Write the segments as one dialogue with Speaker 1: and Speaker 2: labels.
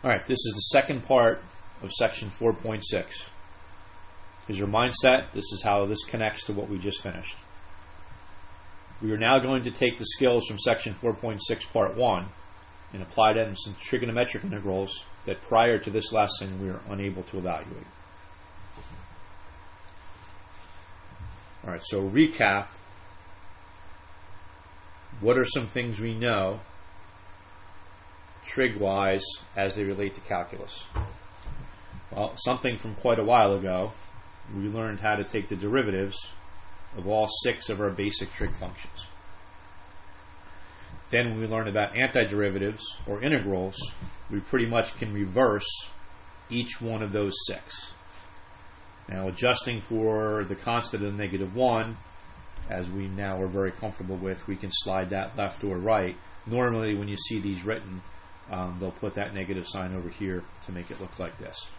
Speaker 1: Alright, this is the second part of section 4.6. Is your mindset? This is how this connects to what we just finished. We are now going to take the skills from section 4.6 part 1 and apply them to some trigonometric integrals that prior to this lesson we were unable to evaluate. Alright, so recap. What are some things we know trig-wise as they relate to calculus? Well, something from quite a while ago, we learned how to take the derivatives of all 6 of our basic trig functions. Then when we learn about antiderivatives or integrals, we pretty much can reverse each one of those 6. Now, adjusting for the constant of -1, as we now are very comfortable with, we can slide that left or right. Normally when you see these written, they'll put that negative sign over here to make it look like this.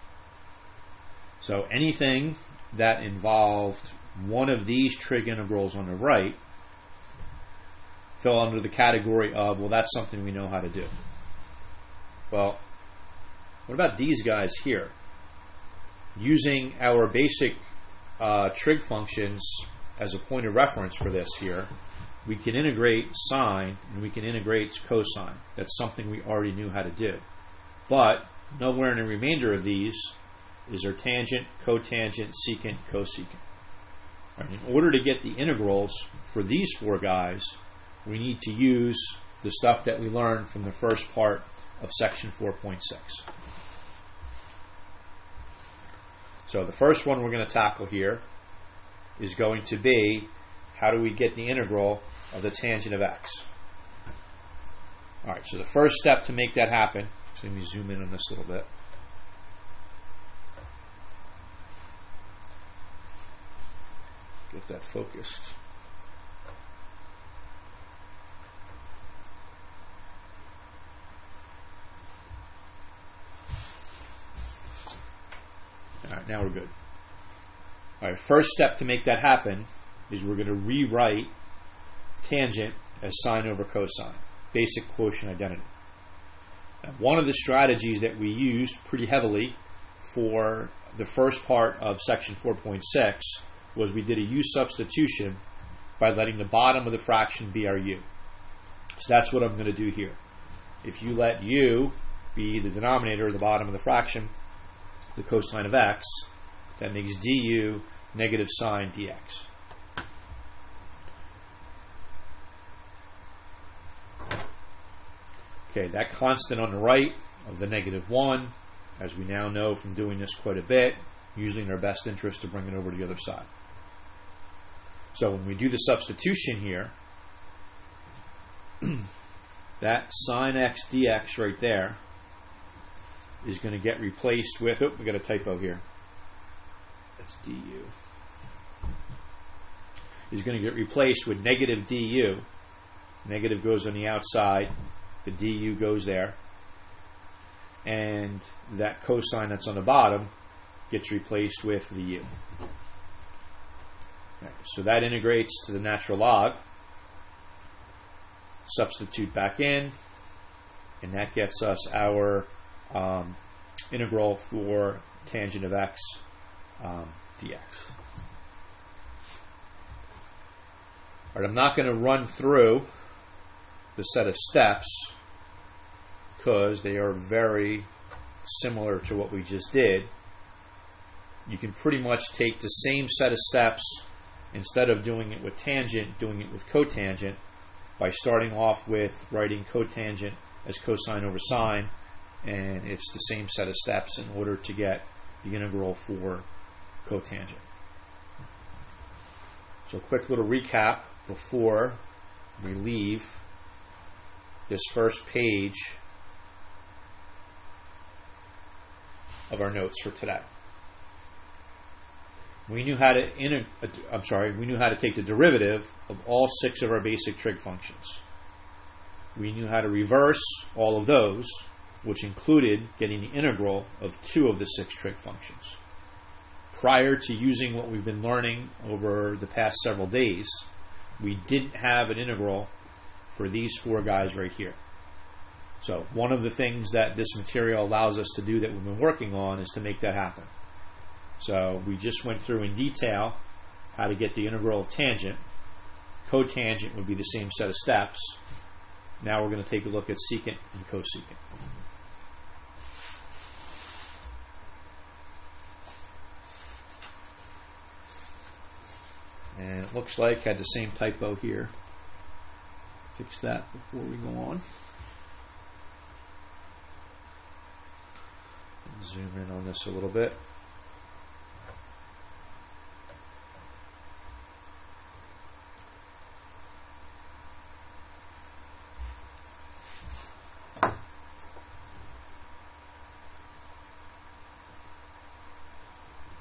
Speaker 1: So anything that involved one of these trig integrals on the right fell under the category of, well, that's something we know how to do. Well, what about these guys here? Using our basic trig functions as a point of reference for this here, we can integrate sine and we can integrate cosine. That's something we already knew how to do. But nowhere in the remainder of these is there tangent, cotangent, secant, cosecant. Right, in order to get the integrals for these 4 guys, we need to use the stuff that we learned from the first part of section 4.6. So the first one we're going to tackle here is going to be, how do we get the integral of the tangent of x? Alright, so the first step to make that happen, so let me zoom in on this a little bit. Get that focused. Alright, now we're good. Alright, first step to make that happen is we're going to rewrite tangent as sine over cosine, basic quotient identity. Now, one of the strategies that we used pretty heavily for the first part of section 4.6 was we did a u substitution by letting the bottom of the fraction be our u. So that's what I'm going to do here. If you let u be the denominator or the bottom of the fraction, the cosine of x, that makes du negative sine dx. Okay, that constant on the right of the -1, as we now know from doing this quite a bit, usually in our best interest to bring it over to the other side. So when we do the substitution here, that sine x dx right there is going to get replaced with, we got a typo here, that's du, is going to get replaced with negative du. Negative goes on the outside, the du goes there, and that cosine that's on the bottom gets replaced with the u. Okay, so that integrates to the natural log. Substitute back in, and that gets us our integral for tangent of x dx. All right, I'm not going to run through the set of steps because they are very similar to what we just did. You can pretty much take the same set of steps, instead of doing it with tangent, doing it with cotangent, by starting off with writing cotangent as cosine over sine, and it's the same set of steps in order to get the integral for cotangent. So a quick little recap before we leave this first page of our notes for today. We knew how to we knew how to take the derivative of all 6 of our basic trig functions. We knew how to reverse all of those, which included getting the integral of 2 of the 6 trig functions. Prior to using what we've been learning over the past several days, we didn't have an integral for these 4 guys right here. So one of the things that this material allows us to do that we've been working on is to make that happen. So we just went through in detail how to get the integral of tangent. Cotangent would be the same set of steps. Now we're going to take a look at secant and cosecant. And it looks like I had the same typo here. Fix that before we go on. And zoom in on this a little bit.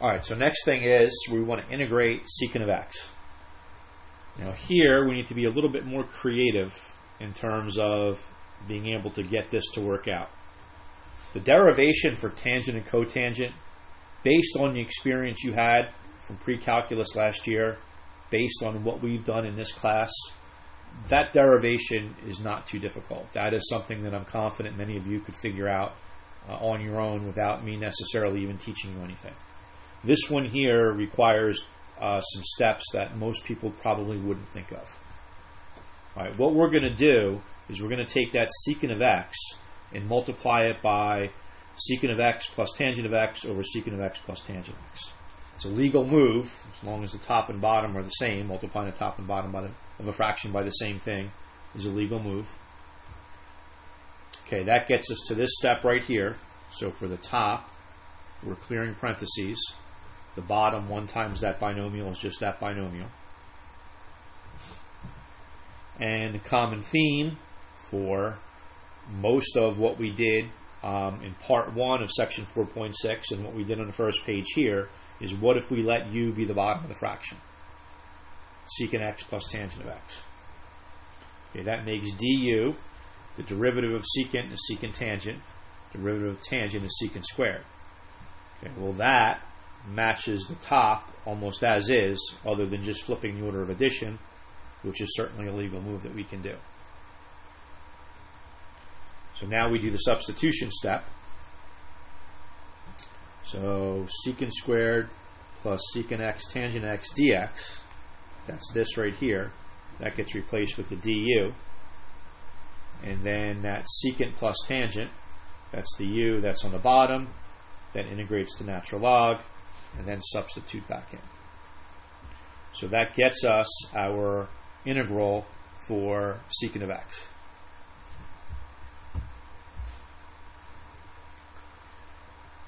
Speaker 1: Alright, so next thing is we want to integrate secant of x. Now here we need to be a little bit more creative in terms of being able to get this to work out. The derivation for tangent and cotangent, based on the experience you had from pre-calculus last year, based on what we've done in this class, that derivation is not too difficult. That is something that I'm confident many of you could figure out on your own without me necessarily even teaching you anything. This one here requires some steps that most people probably wouldn't think of. All right, what we're going to do is we're going to take that secant of x and multiply it by secant of x plus tangent of x over secant of x plus tangent of x. It's a legal move as long as the top and bottom are the same. Multiplying the top and bottom of a fraction by the same thing is a legal move. Okay, that gets us to this step right here. So for the top, we're clearing parentheses. The bottom, 1 times that binomial is just that binomial. And the common theme for most of what we did in part 1 of section 4.6 and what we did on the first page here is what if we let u be the bottom of the fraction? Secant x plus tangent of x. Okay, that makes du, the derivative of secant is secant tangent, derivative of tangent is secant squared. Okay, well that matches the top almost as is, other than just flipping the order of addition, which is certainly a legal move that we can do. So now we do the substitution step. So secant squared plus secant x tangent x dx, that's this right here, that gets replaced with the du, and then that secant plus tangent, that's the u that's on the bottom, that integrates to natural log, and then substitute back in. So that gets us our integral for secant of x.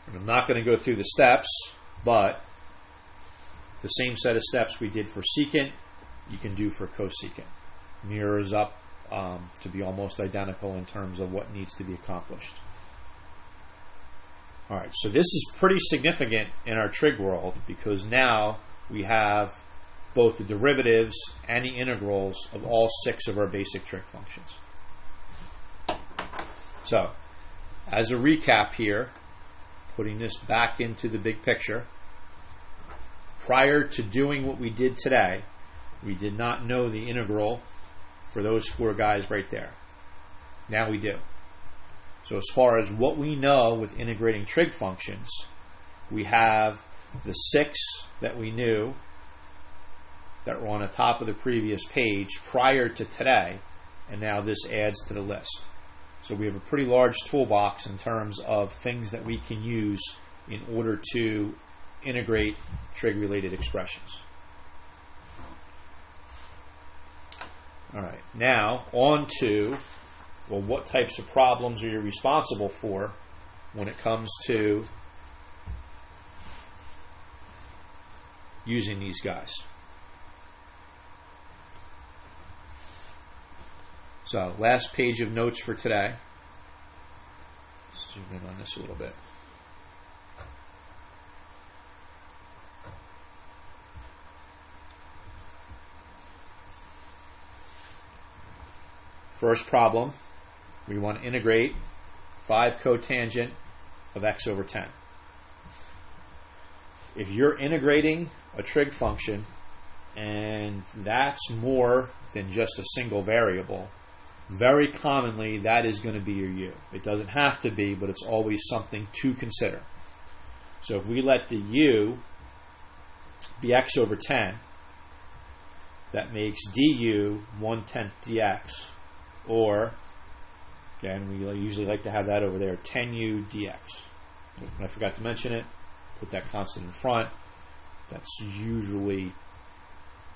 Speaker 1: And I'm not going to go through the steps, but the same set of steps we did for secant, you can do for cosecant. Mirrors up to be almost identical in terms of what needs to be accomplished. Alright, so this is pretty significant in our trig world because now we have both the derivatives and the integrals of all 6 of our basic trig functions. So, as a recap here, putting this back into the big picture, prior to doing what we did today, we did not know the integral for those 4 guys right there. Now we do. So as far as what we know with integrating trig functions, we have the 6 that we knew that were on the top of the previous page prior to today, and now this adds to the list. So we have a pretty large toolbox in terms of things that we can use in order to integrate trig-related expressions. All right, now on to, well, what types of problems are you responsible for when it comes to using these guys? So, last page of notes for today. Zoom in on this a little bit. First problem, we want to integrate 5 cotangent of x over 10. If you're integrating a trig function and that's more than just a single variable, very commonly that is going to be your u. It doesn't have to be, but it's always something to consider. So if we let the u be x over 10, that makes du 1/10 dx, or, again, we usually like to have that over there, 10u dx. I forgot to mention it, put that constant in front. That's usually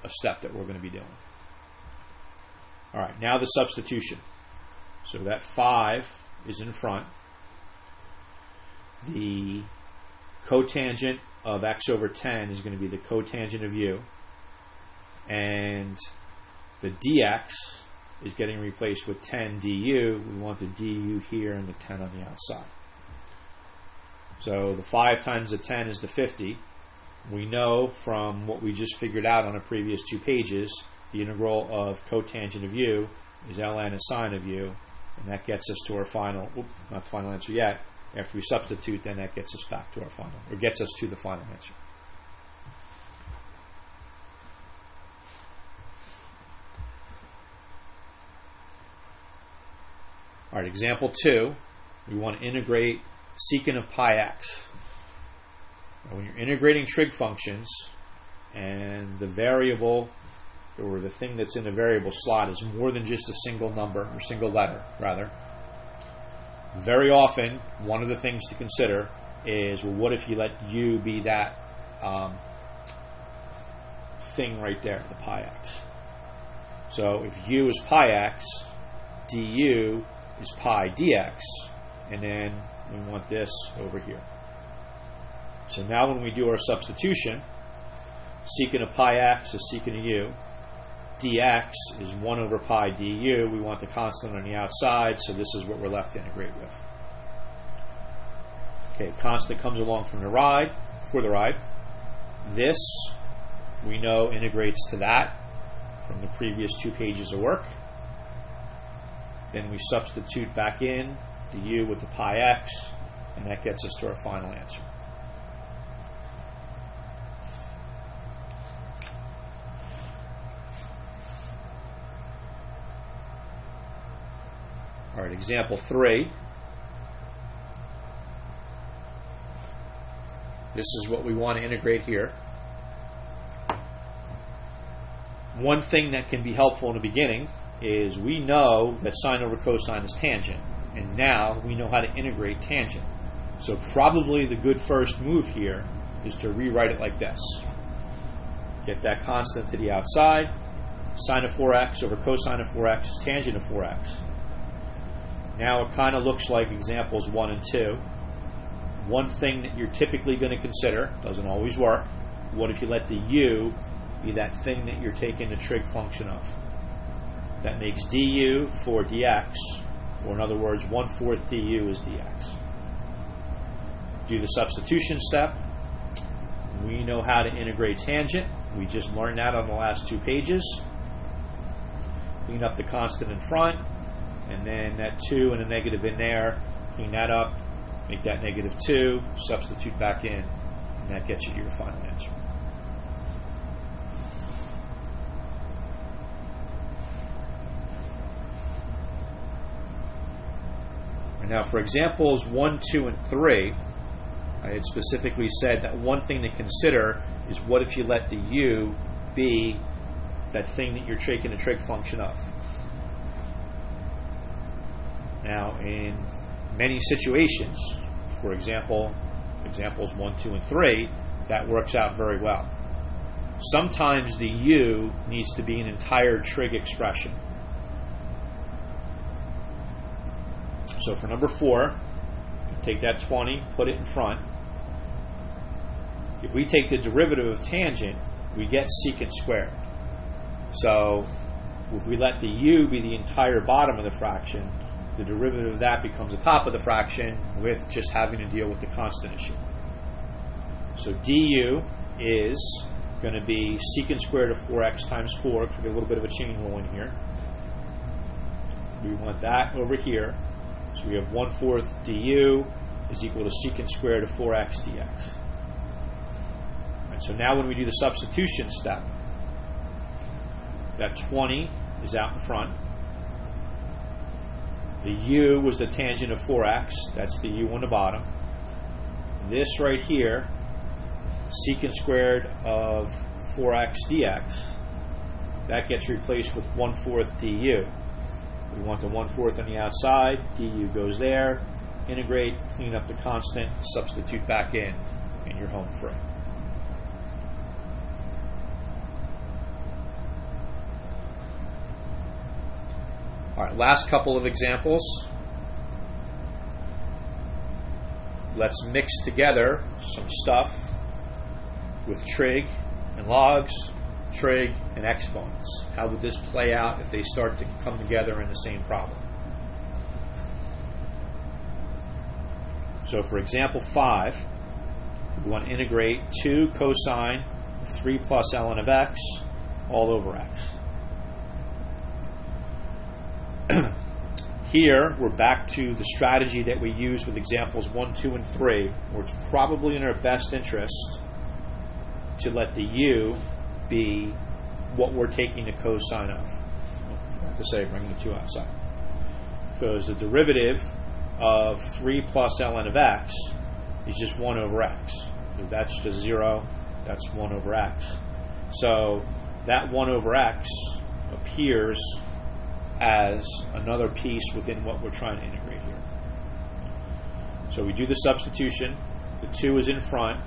Speaker 1: a step that we're going to be doing. All right, now the substitution. So that 5 is in front. The cotangent of x over 10 is going to be the cotangent of u. And the dx is getting replaced with 10 du. We want the du here and the 10 on the outside. So the 5 times the 10 is the 50. We know from what we just figured out on the previous 2 pages, the integral of cotangent of u is ln as sine of u, and that gets us to our final, not the final answer yet. After we substitute, then that gets us back to our final, or gets us to the final answer. All right, example 2, we want to integrate secant of pi x. Now, when you're integrating trig functions and the variable, or the thing that's in the variable slot, is more than just a single number, or single letter, rather, very often, one of the things to consider is, well, what if you let u be that thing right there, the pi x? So if u is pi x, du is pi dx, and then we want this over here. So now when we do our substitution, secant of pi x is secant of u, dx is 1 over pi du. We want the constant on the outside, so this is what we're left to integrate with. Okay, constant comes along from the ride, for the ride. This, we know, integrates to that from the previous 2 pages of work. Then we substitute back in the u with the pi x, and that gets us to our final answer. All right, example 3. This is what we want to integrate here. One thing that can be helpful in the beginning is we know that sine over cosine is tangent, and now we know how to integrate tangent. So probably the good first move here is to rewrite it like this. Get that constant to the outside. Sine of 4x over cosine of 4x is tangent of 4x. Now it kind of looks like examples 1 and 2. One thing that you're typically going to consider, doesn't always work, what if you let the u be that thing that you're taking the trig function of? That makes du for dx, or in other words, 1/4 du is dx. Do the substitution step. We know how to integrate tangent. We just learned that on the last 2 pages. Clean up the constant in front, and then that 2 and a negative in there, clean that up, make that -2, substitute back in, and that gets you to your final answer. And now for examples 1, 2, and 3, I had specifically said that one thing to consider is what if you let the u be that thing that you're taking a trig function of. Now in many situations, for example, examples 1, 2, and 3, that works out very well. Sometimes the u needs to be an entire trig expression. So for number 4, take that 20, put it in front. If we take the derivative of tangent, we get secant squared. So if we let the u be the entire bottom of the fraction, the derivative of that becomes the top of the fraction with just having to deal with the constant issue. So du is going to be secant squared of 4x times 4, because we get a little bit of a chain rule in here. We want that over here. So we have 1/4 du is equal to secant squared of 4x dx. Right, so now when we do the substitution step, that 20 is out in front. The u was the tangent of 4x. That's the u on the bottom. This right here, secant squared of 4x dx, that gets replaced with 1/4 du. We want the 1/4 on the outside. Du goes there. Integrate, clean up the constant, substitute back in, and you're home free. All right, last couple of examples. Let's mix together some stuff with trig and logs, trig and exponents. How would this play out if they start to come together in the same problem? So for example 5, we want to integrate 2 cosine of 3 plus ln of x all over x. Here we're back to the strategy that we use with examples 1, 2, and 3, where it's probably in our best interest to let the u be what we're taking the cosine of. I have to say, bring the 2 outside. Because the derivative of 3 plus ln of x is just 1 over x. So that's just 0, that's 1 over x. So that 1 over x appears as another piece within what we're trying to integrate here. So we do the substitution, the 2 is in front,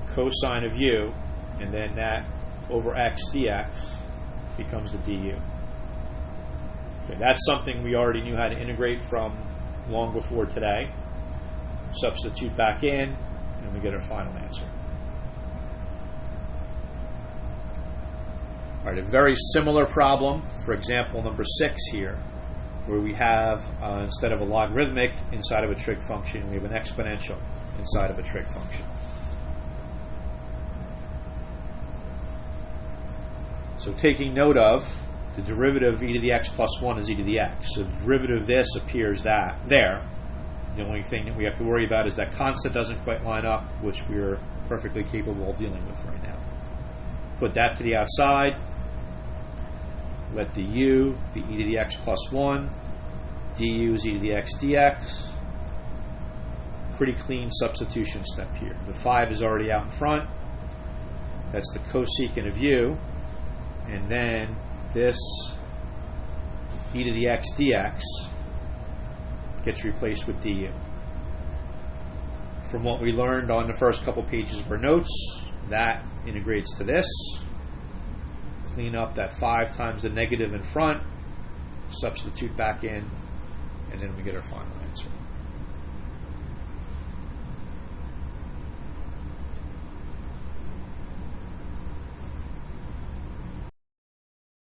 Speaker 1: cosine of u, and then that over x dx becomes the du. Okay, that's something we already knew how to integrate from long before today. Substitute back in, and we get our final answer. All right, a very similar problem for example number 6 here, where we have, instead of a logarithmic inside of a trig function, we have an exponential inside of a trig function. So taking note of the derivative of e to the x plus 1 is e to the x. So the derivative of this appears there. The only thing that we have to worry about is that constant doesn't quite line up, which we're perfectly capable of dealing with right now. Put that to the outside. Let the u be e to the x plus 1. Du is e to the x dx. Pretty clean substitution step here. The 5 is already out in front. That's the cosecant of u. And then this e to the x dx gets replaced with du. From what we learned on the first couple pages of our notes, that integrates to this. Clean up that 5 times the negative in front, substitute back in, and then we get our final answer.